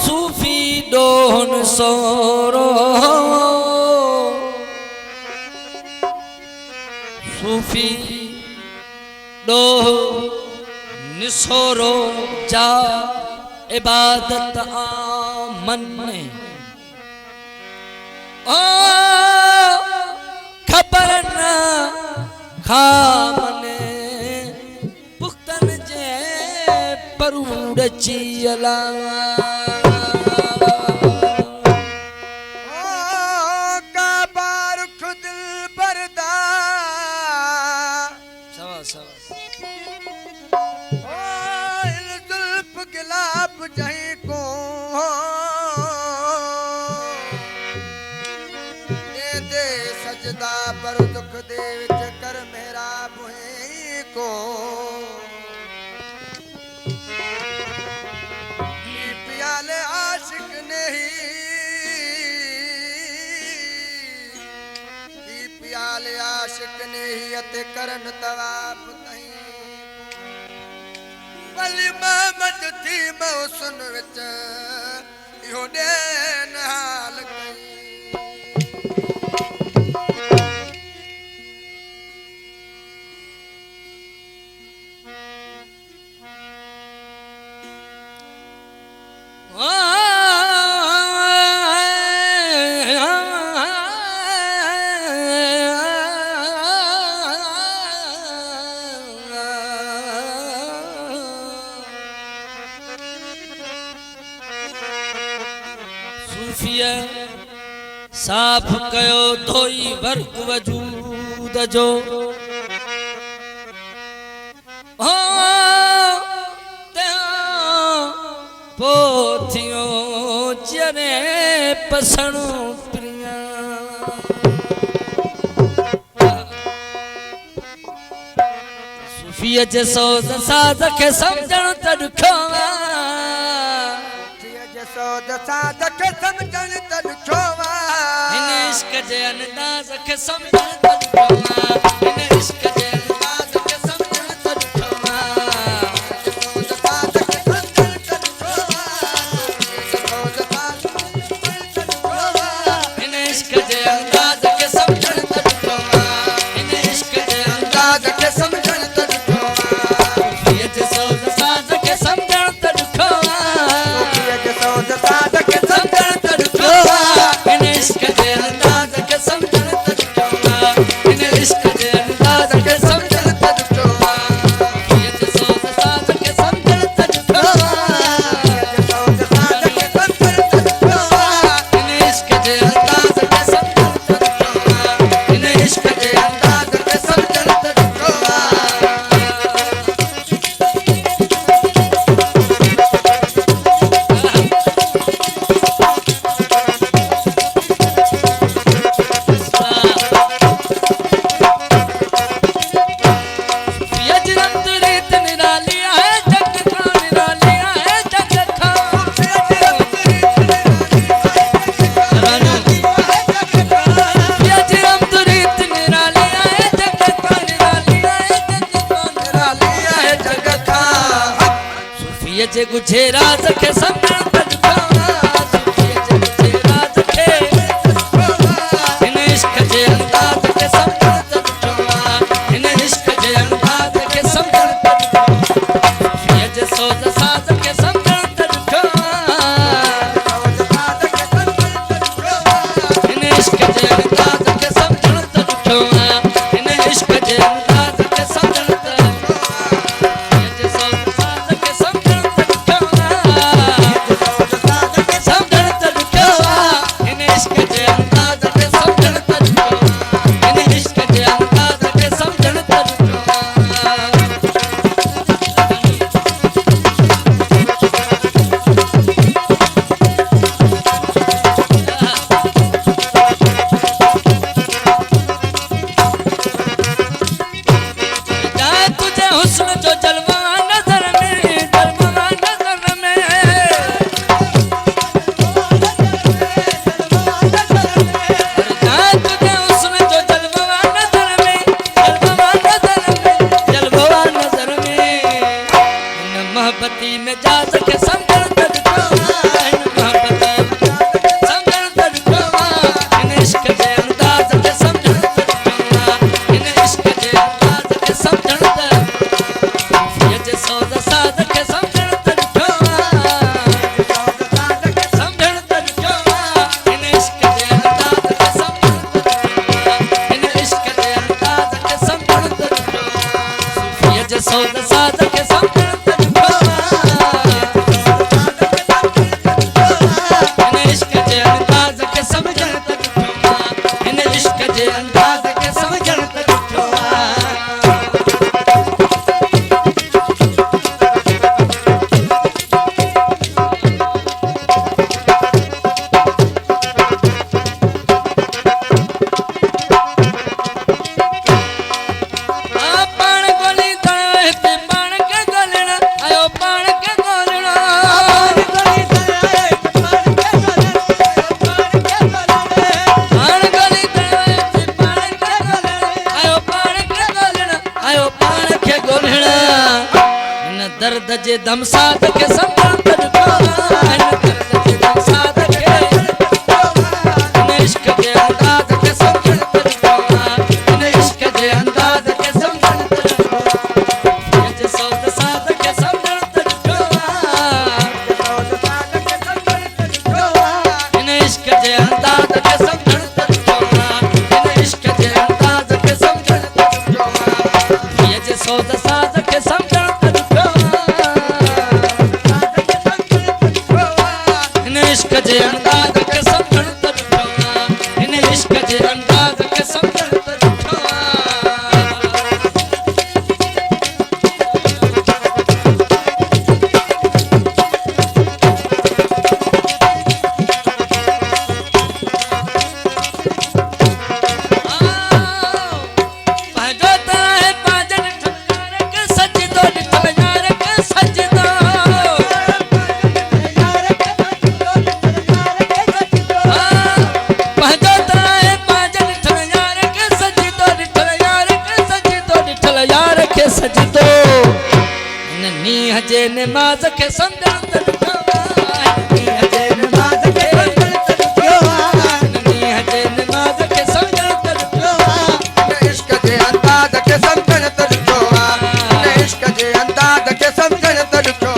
सूफी done सोरो सूफी done सोरो जा इबादत आमन ओ खबर न खामने पुख्तन जे परूड चियला पर दुख दे विच कर मेरा बुहे को प्याले आशिक नहीं प्याले आशिक नहीं अते करन तवाफ नहीं वली महमद थी मौसम विच इहो देन हाल कई साफ कयो धोई वर्क वजूद जो हो पोथियो चरे पसण प्रिया सूफीअ जे सोज़ साज़ खे सम्झण त ॾुखो सोज़ साज़ खे सम्झण त ॾुखो इश्क जे अंदाज़ खे सम्झण त ॾुखो इन इश्क जे अंदाज़ खे सम्झण त ॾुखो इन इश्क जे अंदाज़ खे सम्झण त ॾुखो इन इश्क जे अंदाज़ खे सम्झण त ॾुखो सूफीअ जे सोज़ साज़ खे सम्झण त ॾुखो सूफीअ जे सोज़ साज़ खे सम्झण त ॾुखो इन इश्क जे अंदाज़ खे सम्झण त ॾुखो इन इश्क जे अंदाज़ खे सम्झण त ॾुखो सूफीअ जे सोज़ साज़ खे सम्झण त ॾुखो इन इश्क जे अंदाज़ खे सम्झण त ॾुखो इन इश्क जे अंदाज़ खे सम्झण त ॾुखो जे गुझे राज खे सम्झण त ॾुखो सूफीअ जे गुझे राज खे इन इश्क जे अंदाज़ खे सम्झण त ॾुखो इन इश्क जे अंदाज़ खे सम्झण त ॾुखो सूफीअ जे सोज़ साज़ खे सम्झण त ॾुखो इन इश्क जे अंदाज़ खे सम्झण त ॾुखो इन इश्क जे अंदाज़ खे सम्झण त तुझे हुस्न जो जलवा नजर में, जलवा नजर में। तुझे हुस्न जो जलवा नजर में, जलवा नजर में, जलवा नजर में। इन मोहब्बती में जा सके समझण तुझको, इन मोहब्बती में समझण तुझको, इन इश्क जे अंदाज के समझण तुझको, इन इश्क जे अंदाज के समझण तुझको, ये जे सौदा साद के समझण तुझको, समझण तुझको, इन इश्क जे अंदाज के समझण तुझको, इन इश्क जे अंदाज के समझण तुझको, ये जे सौदा साद के समझण तुझको, इन इश्क जे अंदाज के समझण तुझको, इन इश्क जे अंदाज के समझण तुझको। पाण गोली तणे ते पाण के गोलणा आयो पाण के गोलणा पाण गोली तणे ते पाण के गोलणा आयो पाण के गोलणा आयो पाण के गोलणा इन दर्द जे दमसाद के समझण तुझको इन दर्द जे दमसाद के इन इश्क जे अंदाज के समझण तुझको इन इश्क जे अंदाज के समझण तुझको ये जे सौद साद के समझण तुझको इन इश्क जे अंदाज के समझण तुझको इन इश्क जे अंदाज के समझण तुझको ये जे सौद साद के समझण तुझको इन इश्क जे अंदाज के समझण तुझको इन इश्क जे अंदाज के समझण तुझको। पंहिंजो त आहे पंहिंजनि ठुमयार के सजदो ॾिठल यार के सजदो पंहिंजो त आहे पंहिंजनि ठुमयार के सजदो ॾिठल यार के सजदो ॾिठल यार के सजदो इन नीह जे निमाज़ के समझण तुझको नीह जे निमाज़ के नीह जे निमाज़ के समझण तुझको इश्क जे अंदाज के समझण तुझको इश्क जे अंदाज के समझण तुझको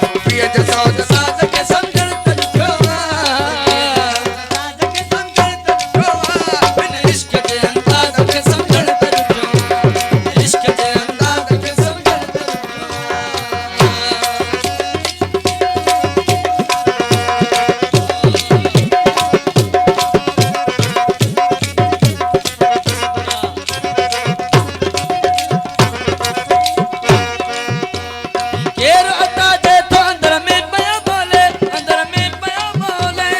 सूफीअ जे सौद साद के समझण तुझको इन इश्क जे अंदाज के समझण तुझको इश्क जे अंदाज के समझण तुझको। केरु अता जे तो अंदर में पया बोले अंदर में पया बोले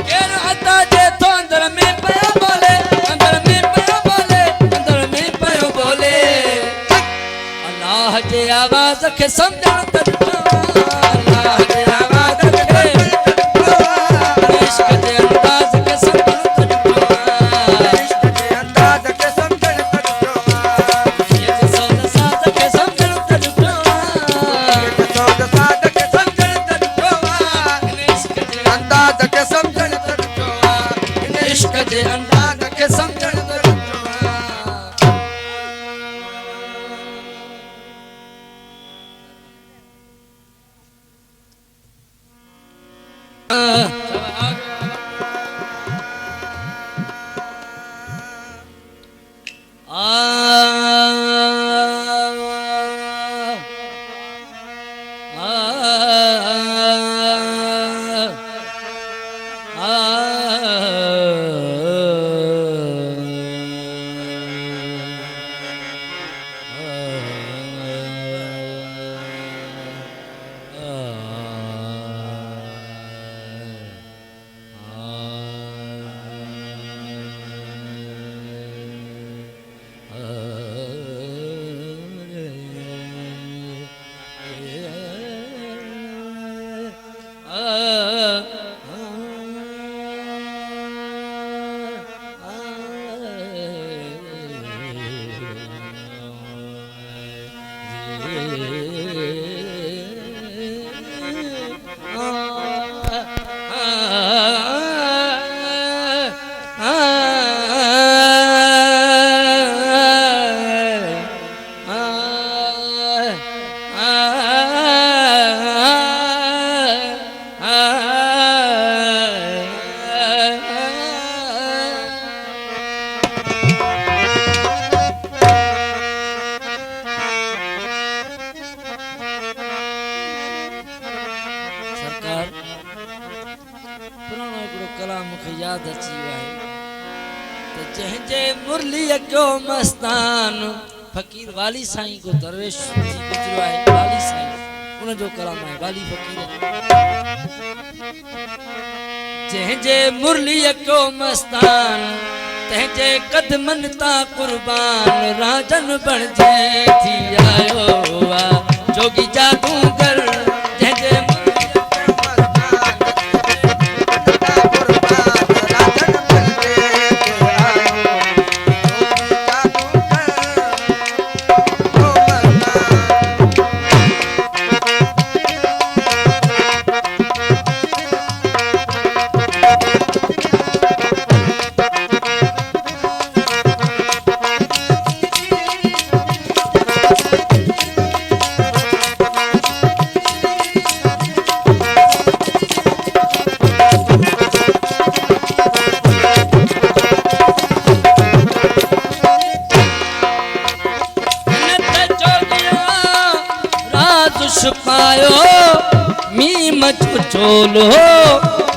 केरु अता जे तो अंदर में पया बोले अंदर में पया बोले अंदर में पयो बोले अल्लाह जे आवाज़ के समझण तुझको अल्लाह जे आवाज़ के इश्क जे अंदाज के समझण तुझको इश्क जे अंदाज के समझण तुझको ये जे सौद साद के समझण तुझको सौद साद के समझण तुझको इन इश्क जे अंदाज के समझण तुझको इन इश्क जे अंदाज के समझण तुझको। सरकार पुराणो हिकिड़ो कलाम मूंखे यादि अची वियो आहे त जंहिंजे मुरलीअ कयो मस्तान फ़कीर वाली साईं को दरवेश गुज़रियो आहे वाली साईं उन जो कलाम आहे वाली फ़कीर जंहिंजे मुरलीअ कयो मस्तान तंहिंजे कदमनि तां कुर्बान राजन बणिजे थी आयो आहे जोगी जादूगर जंहिंजे छुपायो मीम छो चोलो